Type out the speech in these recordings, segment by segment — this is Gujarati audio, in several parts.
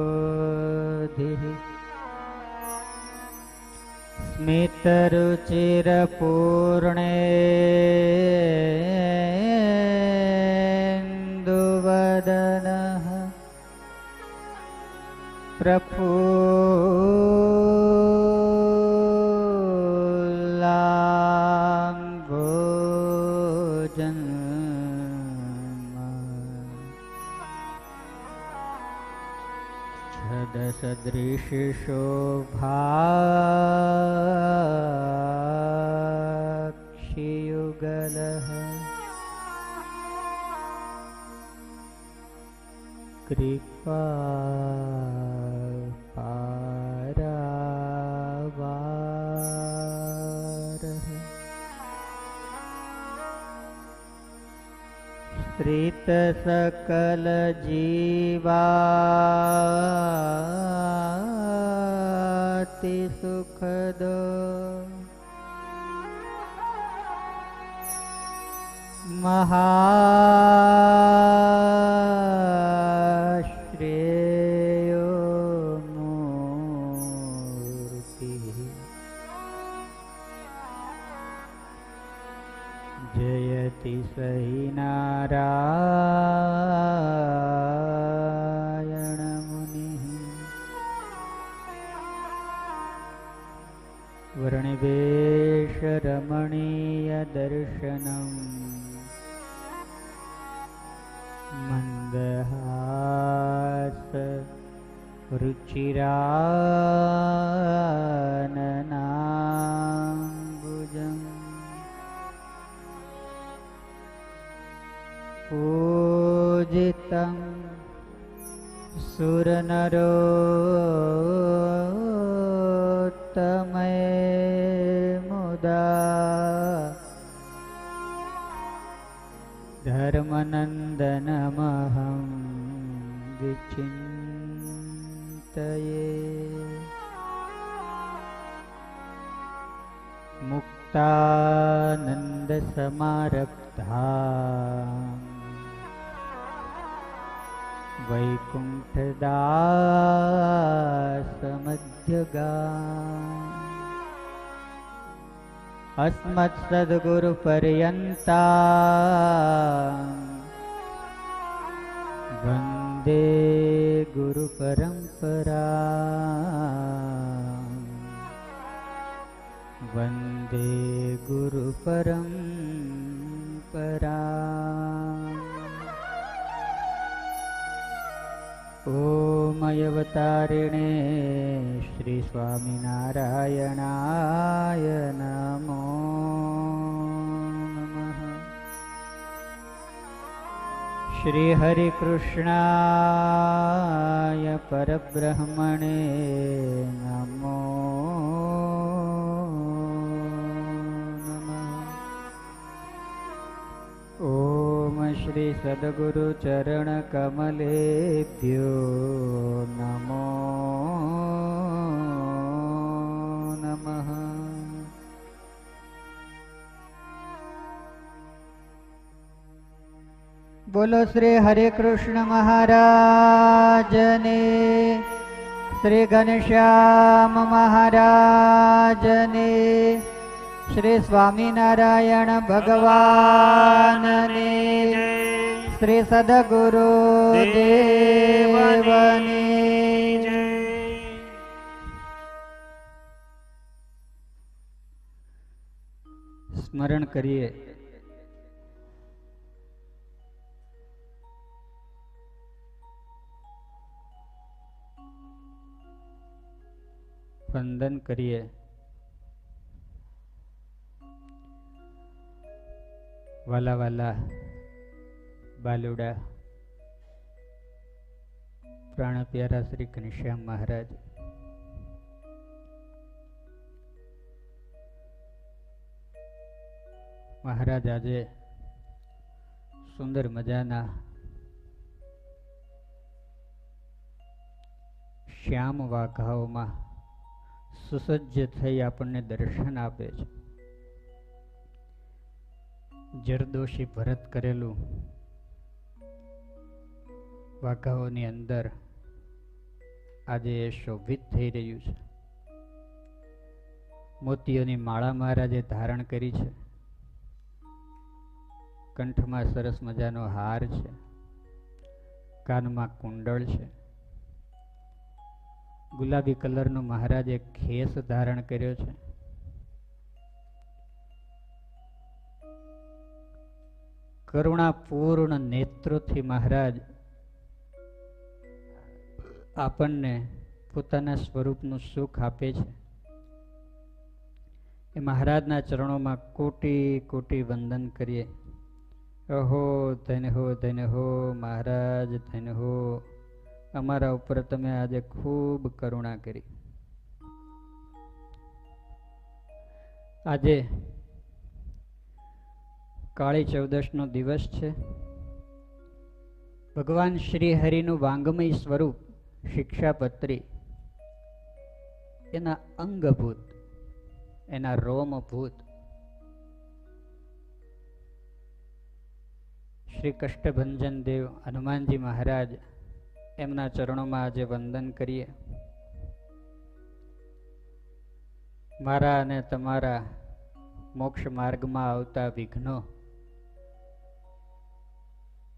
सदानन्दाम्भोधिः स्मितरुचिरपूर्णेन्दुवदनः छदसदृशशोभाक्षियुगलः कृपा पारावारः श्रितसकलजीवाति सुखदो महाश्रेयो मूर्तिः जयति सहि नारायणमुनिः वर्णिवेशरमणीयदर्शनम् मन्दहास रुचिराननाम्बुजम् पूजितं सुरनरोत्तमे मुदा धर्मनन्दनमहं विचिन्तये मुक्तानन्दसमारब्धा वैकुण्ठदासमध्यगा अस्मत्सद्गुरुपर्यन्ता वन्दे गुरुपरम्परा वन्दे गुरुपरम्परा ओमयवतारिणे श्री स्वामिनारायणाय नमो नमः। श्री हरिकृष्णाय परब्रह्मणे नमो नमः। ओम श्री सद्गुरु चरण कमलेभ्यो नमो नमः। बोलो श्री हरे कृष्ण महाराज ने, श्री घनश्याम महाराज ने, श्री स्वामीनारायण भगवान ने, श्री सद्गुरु देव ने। स्मरण करिए वंदन करिए वाला वाला बालुड़ा प्राण प्यारा श्री घनश्याम महाराज। महाराज आजे सुंदर मजाना श्याम वाघाओ में सुसज्ज थई आपने दर्शन आपे छे। જરદોશી ભરત કરેલું વાઘાઓની અંદર આજે શોભિત થઈ રહ્યું છે. મોતીઓની માળા મહારાજે ધારણ કરી છે. કંઠમાં સરસ મજાનો હાર છે. કાનમાં કુંડળ છે. ગુલાબી કલરનું મહારાજે ખેસ ધારણ કર્યો છે. કરુણાપૂર્ણ નેત્રોથી મહારાજ આપણને પોતાના સ્વરૂપનું સુખ આપે છે. એ મહારાજના ચરણોમાં કોટી કોટી વંદન કરીએ. અહો ધન્ય હો મહારાજ, ધન્ય હો, અમારા ઉપર તમે આજે ખૂબ કરુણા કરી. આજે કાળી ચૌદશનો દિવસ છે. ભગવાન શ્રી હરિનું વાંગમય સ્વરૂપ શિક્ષાપત્રી એના અંગભૂત, એના રોમભૂત શ્રી કષ્ટભંજન દેવ હનુમાનજી મહારાજ, એમના ચરણોમાં આજે વંદન કરીએ. મારા અને તમારા મોક્ષ માર્ગમાં આવતા વિઘ્નો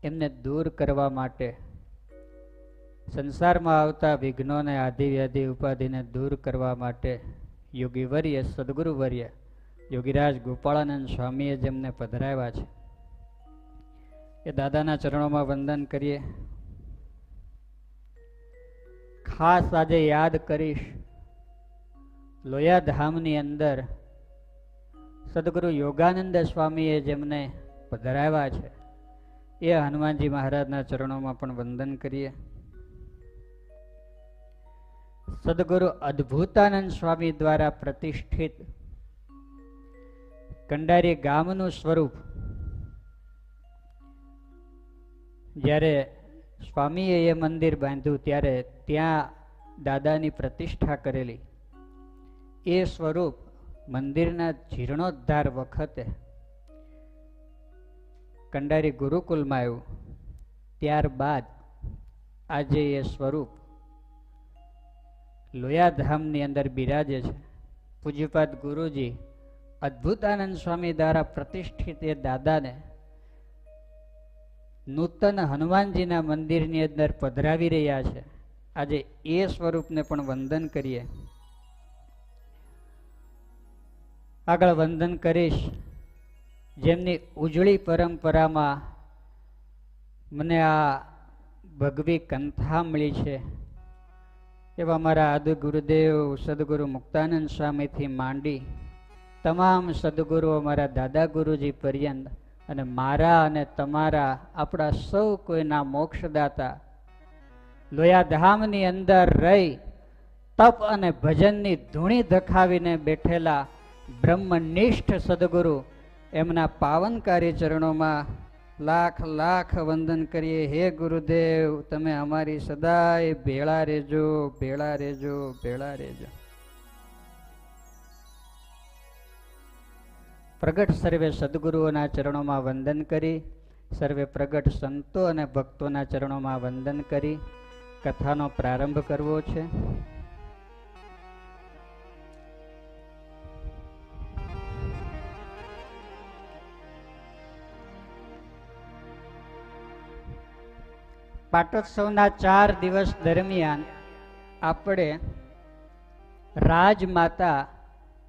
એમને દૂર કરવા માટે, સંસારમાં આવતા વિઘ્નોને, આદિ વ્યાધિ ઉપાધિને દૂર કરવા માટે યોગીવર્ય સદગુરુવર્ય યોગીરાજ ગોપાળાનંદ સ્વામીએ જેમને પધરાવ્યા છે એ દાદાના ચરણોમાં વંદન કરીએ. ખાસ આજે યાદ કરીશ લોયા ધામની અંદર સદગુરુ યોગાનંદ સ્વામીએ જેમને પધરાવ્યા છે એ હનુમાનજી મહારાજના ચરણોમાં પણ વંદન કરીએ. સદગુરુ અદ્ભુતાનંદ સ્વામી દ્વારા પ્રતિષ્ઠિત કંડારી ગામનું સ્વરૂપ જ્યારે સ્વામીએ એ મંદિર બાંધ્યું ત્યારે ત્યાં દાદાની પ્રતિષ્ઠા કરેલી એ સ્વરૂપ મંદિરના જીર્ણોદ્ધાર વખતે કંડારી ગુરુકુલમાં આવ્યું. ત્યારબાદ આજે એ સ્વરૂપ લોયાધામની અંદર બિરાજે છે. પૂજ્યપાદ ગુરુજી અદ્ભુતાનંદ સ્વામી દ્વારા પ્રતિષ્ઠિત એ દાદાને નૂતન હનુમાનજીના મંદિરની અંદર પધરાવી રહ્યા છે. આજે એ સ્વરૂપને પણ વંદન કરીએ. આગળ વંદન કરીશ જેમની ઉજળી પરંપરામાં મને આ ભગવી કંથા મળી છે એવા મારા આદિ ગુરુદેવ સદગુરુ મુક્તાનંદ સ્વામીથી માંડી તમામ સદગુરુઓ, મારા દાદા ગુરુજી પર્યંત અને મારા અને તમારા, આપણા સૌ કોઈના મોક્ષદાતા, લોયાધામની અંદર રહી તપ અને ભજનની ધૂણી ધખાવીને બેઠેલા બ્રહ્મનિષ્ઠ સદગુરુ, એમના પાવનકારી ચરણોમાં લાખ લાખ વંદન કરીએ. હે ગુરુદેવ, તમે અમારી સદાય ભેળા રહેજો, ભેળા રહેજો, ભેળા રહેજો. પ્રગટ સર્વે સદગુરુઓના ચરણોમાં વંદન કરી, સર્વે પ્રગટ સંતો અને ભક્તોના ચરણોમાં વંદન કરી કથાનો પ્રારંભ કરવો છે. પાટોત્સવના 4 દિવસ દરમિયાન આપણે રાજમાતા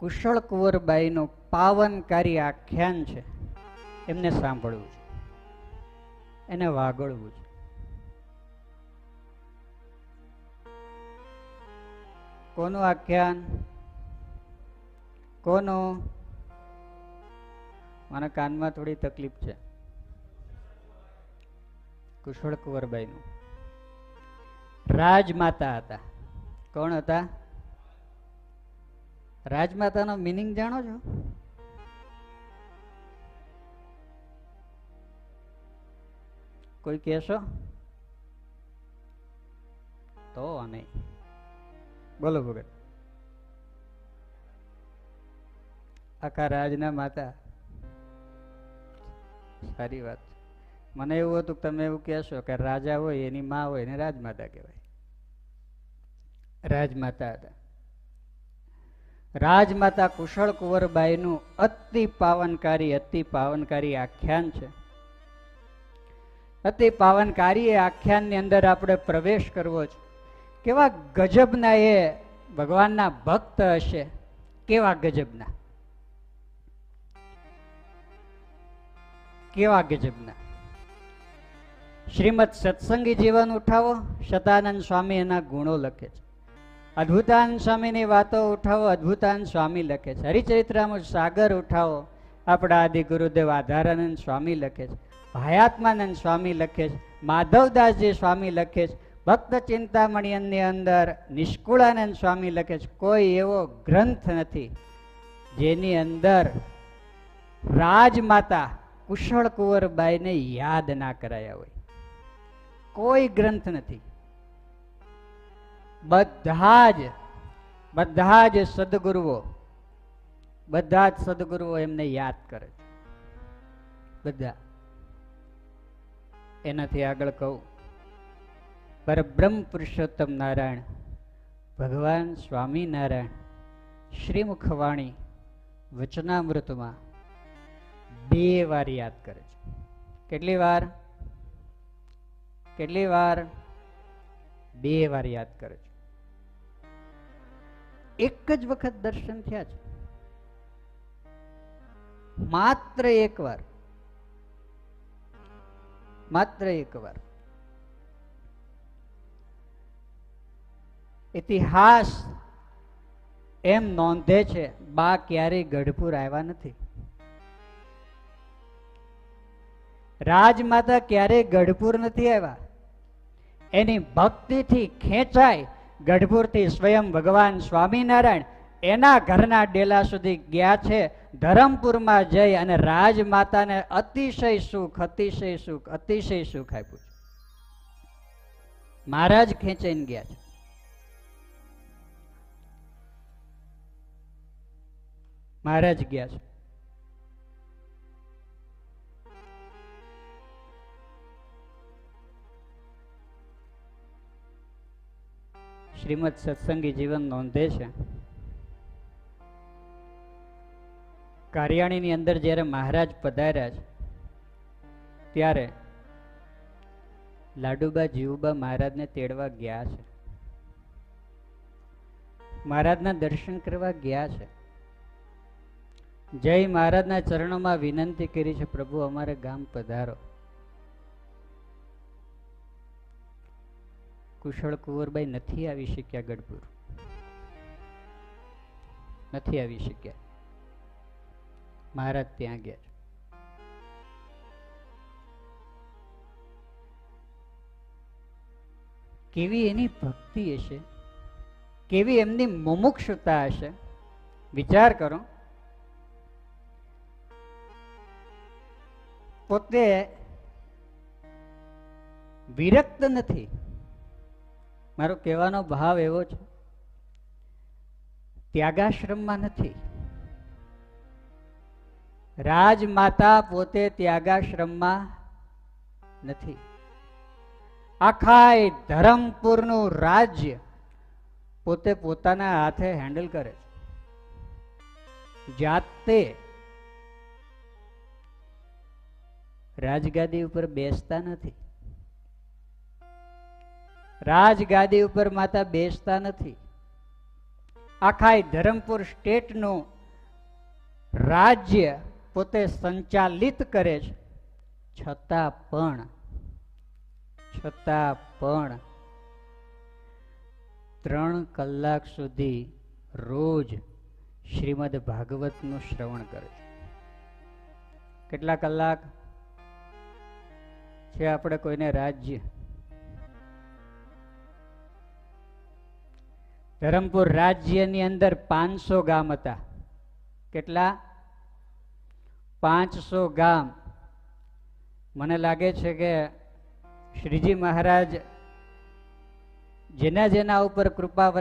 કુશળ કુંવરબાઈનું પાવનકારી આખ્યાન છે એમને સાંભળવું છે, એને વાગળવું છે. કોનું આખ્યાન? કોનું? મને કાનમાં થોડી તકલીફ છે. કુશળ કુંવરબાઈનું. રાજમાતા હતા. કોણ હતા? રાજમાતાનો મિનિંગ જાણો છો? કોઈ કહેશો તો? નહીં. બોલો ભગત. આખા રાજના માતા. સારી વાત. મને એવું હતું કે તમે એવું કહેશો કે રાજા હોય એની માં હોય એને રાજમાતા કહેવાય. રાજમાતા હતા. રાજમાતા કુશળ કુંવરબાઈનું અતિ પાવનકારી આખ્યાન છે. અતિ પાવનકારી એ આખ્યાનની અંદર આપણે પ્રવેશ કરવો છે. કેવા ગજબના એ ભગવાનના ભક્ત હશે, કેવા ગજબના, કેવા ગજબના. શ્રીમદ સત્સંગી જીવન ઉઠાવો, શતાનંદ સ્વામી એના ગુણો લખે છે. અદ્ભુતાનંદ સ્વામીની વાતો ઉઠાવો, અદ્ભુતાનંદ સ્વામી લખે છે. હરિચરિત્રામૃત સાગર ઉઠાવો, આપણા આદિ ગુરુદેવ આધારાનંદ સ્વામી લખે છે. ભાયાત્માનંદ સ્વામી લખે છે. માધવદાસજી સ્વામી લખે છે. ભક્ત ચિંતામણીની અંદર નિષ્કુળાનંદ સ્વામી લખે છે. કોઈ એવો ગ્રંથ નથી જેની અંદર રાજમાતા કુશળ કુંવરબાઈને યાદ ના કરાયા હોય. કોઈ ગ્રંથ નથી. બધા જ સદગુરુઓ એમને યાદ કરે છે. બધા. એનાથી આગળ કહું, પરબ્રહ્મ પુરુષોત્તમ નારાયણ ભગવાન સ્વામિનારાયણ શ્રીમુખવાણી વચનામૃતમાં 2 વાર યાદ કરે છે. કેટલી વાર? 2 વાર યાદ કરે છે. એક જ વખત દર્શન થયા છે, માત્ર એક વાર. ઇતિહાસ એમ નોંધે છે, બા ક્યારેય ગઢપુર આવ્યા નથી. રાજમાતા ક્યારેય ગઢપુર નથી આવ્યા. એની ભક્તિથી ખેંચાય ગઢપુરથી સ્વયં ભગવાન સ્વામિનારાયણ એના ઘરના ડેલા સુધી ગયા છે. ધરમપુરમાં જઈ અને રાજમાતાને અતિશય સુખ આપ્યું છે. મહારાજ ખેંચાઈને ગયા છે. મહારાજ ગયા છે. શ્રીમદ સત્સંગી જીવન નોંધે છે, કાર્યાણીની અંદર જ્યારે મહારાજ પધાર્યા છે ત્યારે લાડુબા જીવુબા મહારાજને તેડવા ગયા છે. મહારાજના દર્શન કરવા ગયા છે. જય મહારાજના ચરણોમાં વિનંતી કરી છે, પ્રભુ અમારે ગામ પધારો. કુશળ કુંવરબાઈ નથી આવી શક્યા ગઢપુર, નથી આવી શક્યા. મહારાજ ત્યાં ગયા છે. કેવી એની ભક્તિ હશે, કેવી એમની મુમુક્ષુતા હશે. વિચાર કરો, પોતે વિરક્ત નથી. મારો કહેવાનો ભાવ એવો છે, ત્યાગાશ્રમમાં નથી. રાજમાતા પોતે ત્યાગાશ્રમમાં નથી. આખા ધરમપુરનું રાજ્ય પોતે પોતાના હાથે હેન્ડલ કરે છે. જાતે રાજગાદી ઉપર બેસતા નથી. રાજગાદી ઉપર માતા બેસતા નથી. આખા ધરમપુર સ્ટેટનું રાજ્ય પોતે સંચાલિત કરે છે. છતાં પણ 3 કલાક સુધી રોજ શ્રીમદ ભાગવતનું શ્રવણ કરે છે. કેટલા કલાક છે આપણે કોઈને રાજ્ય? ધરમપુર રાજ્યની અંદર 500 ગામ હતા. કેટલા? 500 ગામ. મને લાગે છે કે શ્રીજી મહારાજ જેના જેના ઉપર કૃપા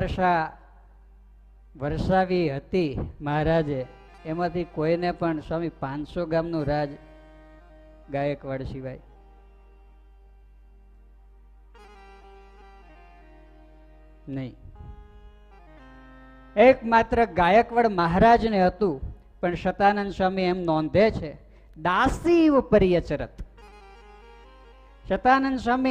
વરસાવી હતી મહારાજે, એમાંથી કોઈને પણ સ્વામી 500 ગામનું રાજ ગાયકવાડ સિવાય. નહીં. એકમાત્ર ગાયકવાડ મહારાજને હતું, પણ શતાનંદ સ્વામી એમ નોંધે છે દાસી પરિયચરત. શતાનંદ સ્વામી